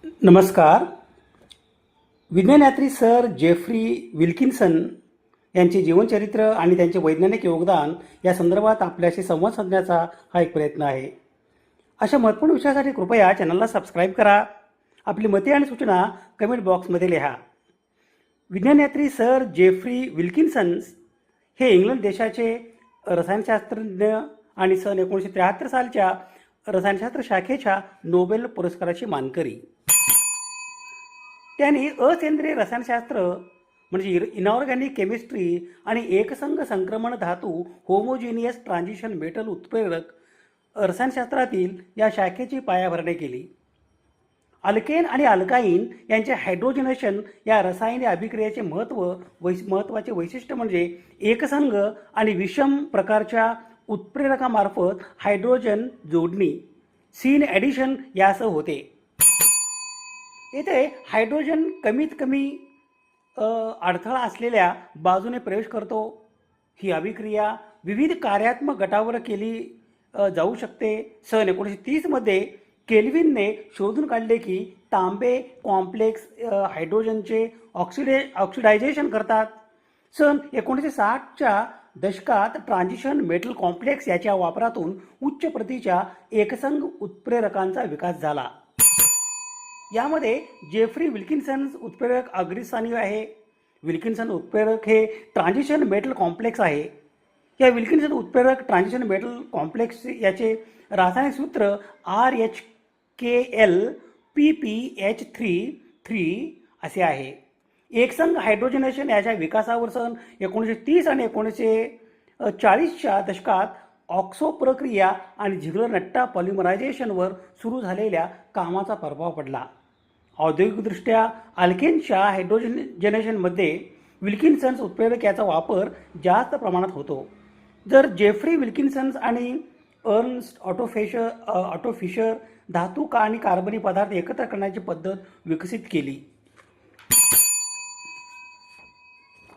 नमस्कार. विज्ञानयात्री sir Jeffrey Wilkinson यांचे जीवनचरित्र आणि त्यांचे वैज्ञानिक योगदान या संदर्भात आपल्याशी संवाद साधण्याचा हा एक प्रयत्न आहे. अशा महत्त्वपूर्ण विषयासाठी कृपया चॅनलला सबस्क्राईब करा. आपली मते आणि सूचना कमेंट बॉक्समध्ये लिहा. विज्ञानयात्री सर जेफ्री विल्किन्सन हे इंग्लंड देशाचे रसायनशास्त्रज्ञ आणि सन 1973 सालच्या रसायनशास्त्र शाखेच्या नोबेल पुरस्काराची मानकरी. त्यांनी असेंद्रिय रसायनशास्त्र म्हणजे इनऑर्गॅनिक केमिस्ट्री आणि एकसंघ संक्रमण धातू होमोजिनियस ट्रान्झिशन मेटल उत्प्रेरक रसायनशास्त्रातील या शाखेची पायाभरणी केली. अल्केन आणि अल्काईन यांचे हायड्रोजनेशन या रसायने अभिक्रियेचे महत्त्वाचे वैशिष्ट्य म्हणजे एकसंघ आणि विषम प्रकारच्या उत्प्रेरकामार्फत हायड्रोजन जोडणी सीन ॲडिशन यासह होते. येथे हायड्रोजन कमीत कमी अडथळा असलेल्या बाजूने प्रवेश करतो. ही अभिक्रिया विविध कार्यात्मक गटावर केली जाऊ शकते. सन 1930 केल्विनने शोधून काढले की तांबे कॉम्प्लेक्स हायड्रोजनचे ऑक्सिडायझेशन करतात. सन 1960च्या दशकात ट्रान्झिशन मेटल कॉम्प्लेक्स याच्या वापरातून उच्च प्रतीच्या एकसंघ उत्प्रेरकांचा विकास झाला. यामध्ये जेफ्री विल्किन्सन उत्प्रेरक अग्रस्थानी आहे. विल्किन्सन उत्प्रेरक हे ट्रान्झिशन मेटल कॉम्प्लेक्स आहे. या विल्किन्सन उत्प्रेरक ट्रान्झिशन मेटल कॉम्प्लेक्स याचे रासायनिक सूत्र RHKLPPH33 असे आहे. एकसंघ हायड्रोजनेशन याच्या विकासावर सन 1930 आणि 1940च्या दशकात ऑक्सो प्रक्रिया आणि झिग्लर नट्टा पॉलिमरायझेशनवर सुरू झालेल्या कामाचा प्रभाव पडला. औद्योगिकदृष्ट्या अल्केनच्या हायड्रोजनेशनमध्ये विल्किन्सन उत्प्रेरक याचा वापर जास्त प्रमाणात होतो. जर जेफ्री विल्किन्सन आणि अर्न्स्ट ऑटो फिशर धातू आणि कार्बनी पदार्थ एकत्र करण्याची पद्धत विकसित केली.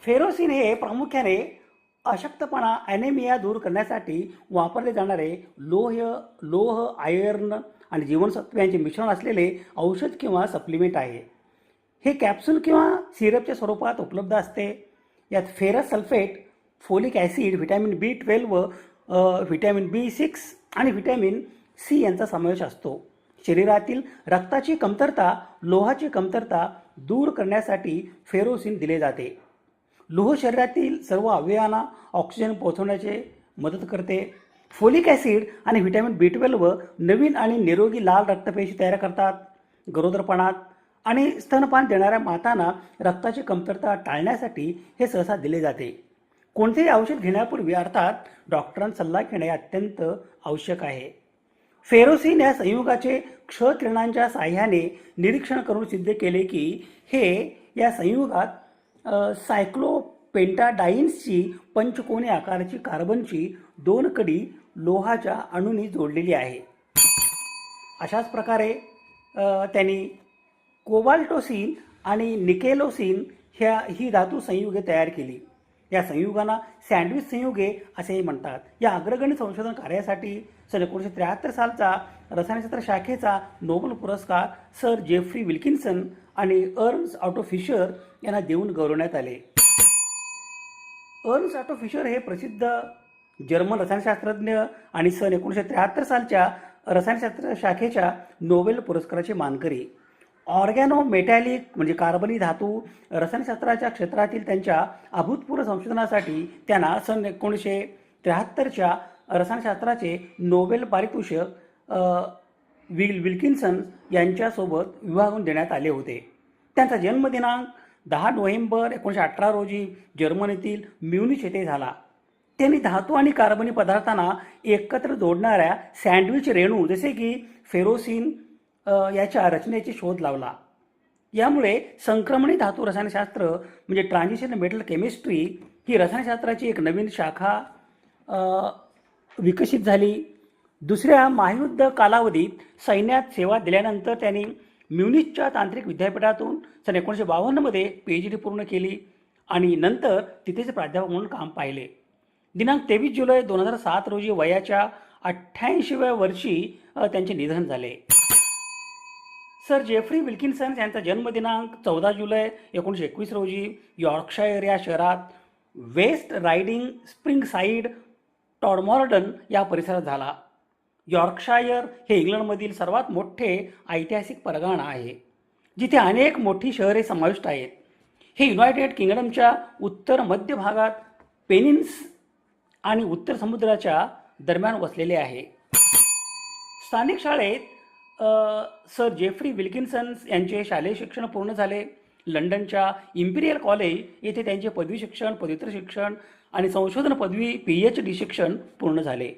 फेरोसिन हे प्रामुख्याने अशक्तपणा ॲनेमिया दूर करण्यासाठी वापरले जाणारे लोह आयर्न आणि जीवनसत्व यांचे मिश्रण असलेले औषध किंवा सप्लिमेंट आहे. हे कॅप्सूल किंवा सिरपच्या स्वरूपात उपलब्ध असते. यात ferrous sulphate, folic acid, vitamin B12, vitamin B6 आणि व्हिटॅमिन C यांचा समावेश असतो. शरीरातील रक्ताची कमतरता, लोहाची कमतरता दूर करण्यासाठी फेरोसिन दिले जाते. लोह शरीरातील सर्व अवयवांना ऑक्सिजन पोहोचवण्याचे मदत करते. फोलिक ॲसिड आणि व्हिटॅमिन B12 नवीन आणि निरोगी लाल रक्तपेशी तयार करतात. गरोदरपणात आणि स्तनपान देणाऱ्या मातांना रक्ताची कमतरता टाळण्यासाठी हे सहसा दिले जाते. कोणतेही औषध घेण्यापूर्वी अर्थात डॉक्टरांचा सल्ला घेणे अत्यंत आवश्यक आहे. फेरोसिन या संयुगाचे क्ष किरणांच्या साह्याने निरीक्षण करून सिद्ध केले की हे या संयुगात सायक्लोपेंटाडाईन्सची पंचकोनी आकाराची कार्बनची 2 कडी लोहाच्या अणूंनी जोडलेली आहे. अशाच प्रकारे त्यांनी कोबाल्टोसिन आणि निकेलोसिन ही धातू संयुगे तयार केली. या संयुगांना सँडविच संयुगे असेही म्हणतात. या अग्रगण्य संशोधन कार्यासाठी सन 1973 सालचा रसायनशास्त्र शाखेचा नोबेल पुरस्कार सर जेफ्री विल्किन्सन आणि अर्न्स्ट ऑटो फिशर यांना देऊन गौरवण्यात आले. अर्न्स्ट ऑटो फिशर हे प्रसिद्ध जर्मन रसायनशास्त्रज्ञ आणि सन 1973 सालच्या रसायनशास्त्र शाखेच्या नोबेल पुरस्काराचे मानकरी. ऑर्गॅनो मेटॅलिक म्हणजे कार्बनी धातू रसायनशास्त्राच्या क्षेत्रातील त्यांच्या अभूतपूर्व संशोधनासाठी त्यांना सन 1973च्या रसायनशास्त्राचे नोबेल पारितोषिक विल्किन्सन यांच्यासोबत विभागून देण्यात आले होते. त्यांचा जन्मदिनांक 10 नोव्हेंबर 1918 रोजी जर्मनीतील म्युनिच येथे झाला. त्यांनी धातू आणि कार्बनी पदार्थांना एकत्र जोडणाऱ्या सँडविच रेणू जसे की फेरोसिन याच्या रचनेचे शोध लावला. यामुळे संक्रमणी धातू रसायनशास्त्र म्हणजे ट्रान्झिशन मेटल केमिस्ट्री ही रसायनशास्त्राची एक नवीन शाखा विकसित झाली. दुसऱ्या महायुद्ध कालावधीत सैन्यात सेवा दिल्यानंतर त्यांनी म्युनिचच्या तांत्रिक विद्यापीठातून सन 1952 PhD पूर्ण केली आणि नंतर तिथेच प्राध्यापक म्हणून काम पाहिले. दिनांक 23 जुलै 2007 रोजी वयाच्या 88व्या वर्षी त्यांचे निधन झाले. सर जेफ्री विल्किन्सन यांचा जन्मदिनांक 14 जुलै 1921 रोजी यॉर्कशायर या शहरात वेस्ट रायडिंग स्प्रिंगसाईड टॉडमॉर्डन या परिसरात झाला. यॉर्कशायर हे इंग्लंडमधील सर्वात मोठे ऐतिहासिक परगणा आहे, जिथे अनेक मोठी शहरे समाविष्ट आहेत. हे युनायटेड किंगडमच्या उत्तर मध्य भागात पेनिन्स आणि उत्तर समुद्राच्या दरम्यान वसलेले आहे. स्थानिक शाळेत सर जेफ्री विल्किन्सन यांचे शालेय शिक्षण पूर्ण झाले. लंडनच्या इम्पिरियल कॉलेज येथे त्यांचे पदवी शिक्षण, पदव्युत्तर शिक्षण आणि संशोधन पदवी PhD शिक्षण पूर्ण झाले.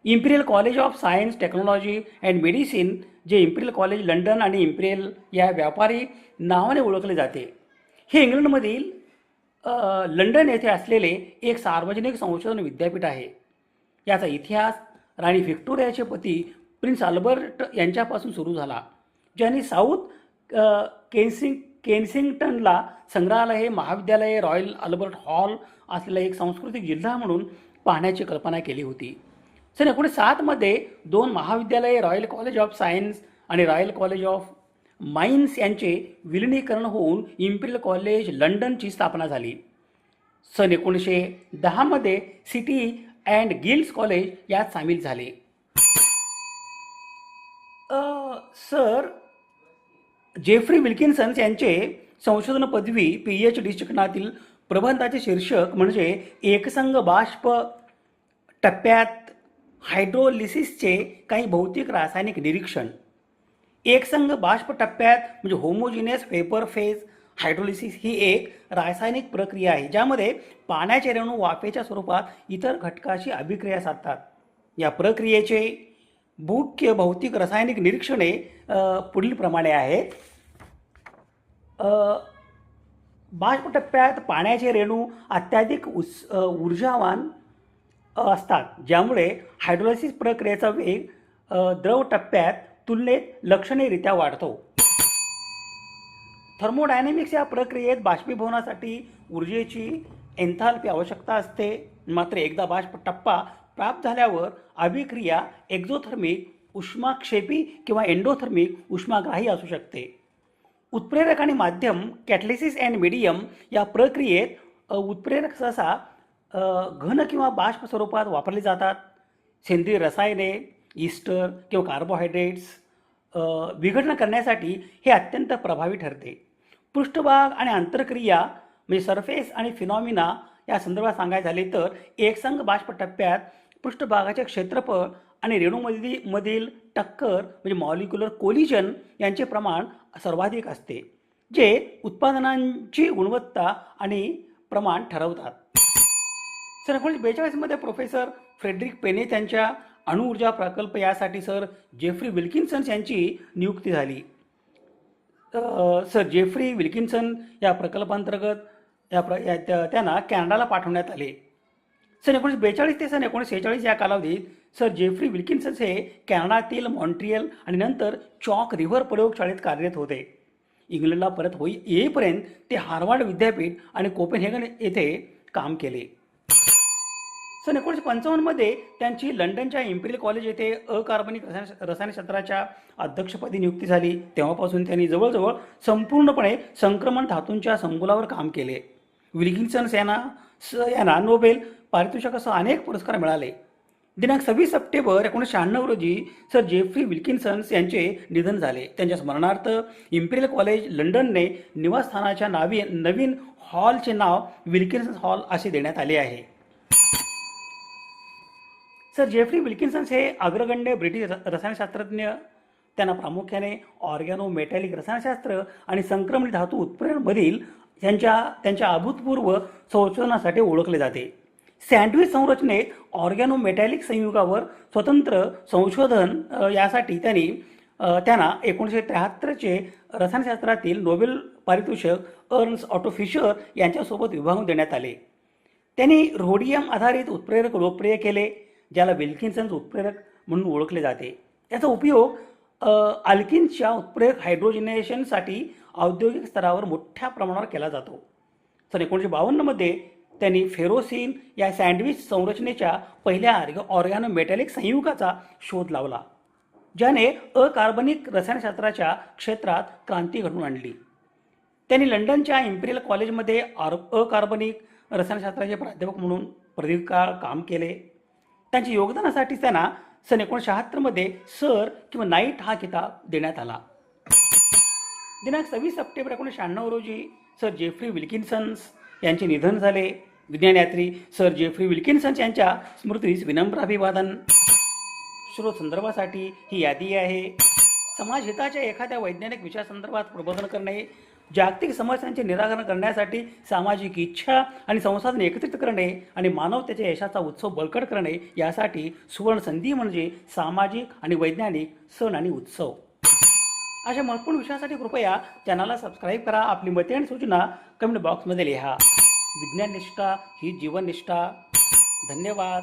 Imperial college of science, technology and medicine, जे इम्पिरियल कॉलेज लंडन आणि इम्पिरियल या व्यापारी नावाने ओळखले जाते, हे इंग्लंडमधील लंडन येथे असलेले एक सार्वजनिक संशोधन विद्यापीठ आहे. याचा इतिहास राणी व्हिक्टोरियाचे पती प्रिन्स अल्बर्ट यांच्यापासून सुरू झाला, ज्यांनी साऊथ केन्सिंग्टनला संग्रहालय, महाविद्यालय, रॉयल अल्बर्ट हॉल असलेला एक सांस्कृतिक जिल्हा म्हणून पाहण्याची कल्पना केली होती. सन 1907 2 महाविद्यालये, रॉयल कॉलेज ऑफ सायन्स आणि रॉयल कॉलेज ऑफ माइन्स यांचे विलिनीकरण होऊन इम्पिरियल कॉलेज लंडनची स्थापना झाली. सन 1910 सिटी अँड गिल्ड्स कॉलेज यात सामील झाले. सर जेफ्री विल्किन्सन यांचे संशोधन पदवी PhD शिक्षणातील प्रबंधाचे शीर्षक म्हणजे एकसंघ बाष्प टप्प्यात हायड्रोलिसिसचे काही भौतिक रासायनिक निरीक्षण. एकसंघ बाष्प टप्प्यात म्हणजे होमोजिनियस वेपर फेज हायड्रोलिसिस ही एक रासायनिक प्रक्रिया आहे, ज्यामध्ये पाण्याचे रेणू वाफेच्या स्वरूपात इतर घटकाशी अभिक्रिया साधतात. या प्रक्रियेचे मुख्य भौतिक रासायनिक निरीक्षणे पुढील प्रमाणे आहेत. बाष्प टप्प्यात पाण्याचे रेणू अत्याधिक ऊर्जावान असतात, ज्यामुळे हायड्रोलिसिस प्रक्रियेचा वेग द्रव टप्प्यात तुलनेत लक्षणीयरित्या वाढतो. थर्मोडायनेमिक्स या प्रक्रियेत बाष्पीभवनासाठी ऊर्जेची एन्थाल्पी आवश्यकता असते. मात्र एकदा बाष्प टप्पा प्राप्त झाल्यावर अभिक्रिया एक्झोथर्मिक उष्माक्षेपी किंवा एंडोथर्मिक उष्माग्राही असू शकते. उत्प्रेरक आणि माध्यम कॅटलिसिस अँड मीडियम या प्रक्रियेत उत्प्रेरक सहसा घन किंवा बाष्प स्वरूपात वापरले जातात. सेंद्रिय रसायने, ईस्टर किंवा कार्बोहायड्रेट्स विघटन करण्यासाठी हे अत्यंत प्रभावी ठरते. पृष्ठभाग आणि आंतरक्रिया म्हणजे सरफेस आणि फिनॉमिना या संदर्भात सांगायचे झाले तर एकसंघ बाष्प टप्प्यात पृष्ठभागाचे क्षेत्रफळ आणि रेणूमधील टक्कर म्हणजे मॉलिक्युलर कोलिजन यांचे प्रमाण सर्वाधिक असते, जे उत्पादनांची गुणवत्ता आणि प्रमाण ठरवतात. सन 1942 प्रोफेसर फ्रेडरिक पेने यांच्या अणुऊर्जा प्रकल्प यासाठी सर जेफ्री विल्किन्सन यांची नियुक्ती झाली. सर जेफ्री विल्किन्सन या प्रकल्पांतर्गत त्यांना कॅनडाला पाठवण्यात आले. सन 1942 ते सन 1946 या कालावधीत सर जेफ्री विल्किन्सन हे कॅनडातील मॉन्ट्रियल आणि नंतर चॉक रिव्हर प्रयोगशाळेत कार्यरत होते. इंग्लंडला परत येईपर्यंत ते हार्वर्ड विद्यापीठ आणि कोपेनहेगन येथे काम केले. सन 1955 त्यांची लंडनच्या इम्पिरियल कॉलेज येथे अकार्बनिक रसायनशास्त्राच्या अध्यक्षपदी नियुक्ती झाली. तेव्हापासून त्यांनी जवळजवळ संपूर्णपणे संक्रमण धातूंच्या संकुलावर काम केले. विल्किन्सन यांना नोबेल पारितोषिकासह अनेक पुरस्कार मिळाले. दिनांक 26 सप्टेंबर 1996 रोजी सर जेफ्री विल्किन्सन यांचे निधन झाले. त्यांच्या स्मरणार्थ इम्पिरियल कॉलेज लंडनने निवासस्थानाच्या नवीन हॉलचे नाव विल्किन्सन हॉल असे देण्यात आले आहे. सर जेफ्री विल्किन्सन हे अग्रगण्य ब्रिटिश रसायनशास्त्रज्ञ. त्यांना प्रामुख्याने ऑर्गॅनोमेटॅलिक रसायनशास्त्र आणि संक्रमणित धातू उत्प्रेरणमधील त्यांच्या अभूतपूर्व संशोधनासाठी ओळखले जाते. सँडविच संरचनेत ऑर्गॅनोमेटॅलिक संयुगावर स्वतंत्र संशोधन यासाठी त्यांना 1973 रसायनशास्त्रातील नोबेल पारितोषिक अर्न्स्ट ऑटो फिशर यांच्यासोबत विभागून देण्यात आले. त्यांनी रोडियम आधारित उत्प्रेरक लोकप्रिय केले, ज्याला विल्किन्सन उत्प्रेरक म्हणून ओळखले जाते. याचा उपयोग अल्किन्सच्या उत्प्रेरक हायड्रोजनेशनसाठी औद्योगिक स्तरावर मोठ्या प्रमाणावर केला जातो. सन 1952 त्यांनी फेरोसिन या सँडविच संरचनेच्या पहिल्या ऑर्गॅनोमेटॅलिक संयुगाचा शोध लावला. ज्याने अकार्बनिक रसायनशास्त्राच्या क्षेत्रात क्रांती घडवून आणली. त्यांनी लंडनच्या इम्पिरियल कॉलेजमध्ये अकार्बनिक रसायनशास्त्राचे प्राध्यापक म्हणून प्रदीर्घकाळ काम केले. त्यांच्या योगदानासाठी त्यांना सन 1976 सर किंवा नाईट हा किताब देण्यात आला. दिनांक 26 सप्टेंबर 1996 रोजी सर जेफ्री विल्किन्सन्स यांचे निधन झाले. विज्ञानयात्री सर जेफ्री विल्किन्सन्स यांच्या स्मृतीस विनम्र अभिवादन. स्रोत संदर्भासाठी ही यादी आहे. समाजहिताच्या एखाद्या वैज्ञानिक विषयासंदर्भात प्रबोधन करणे, जागतिक समस्यांचे निराकरण करण्यासाठी सामाजिक इच्छा आणि संसाधन एकत्रित करणे आणि मानवतेच्या यशाचा उत्सव बळकट करणे यासाठी सुवर्ण संधी म्हणजे सामाजिक आणि वैज्ञानिक सण आणि उत्सव. अशा महत्त्वपूर्ण विषयासाठी कृपया चॅनलला सबस्क्राईब करा. आपली मते आणि सूचना कमेंट बॉक्समध्ये लिहा. विज्ञान निष्ठा ही जीवन निष्ठा. धन्यवाद.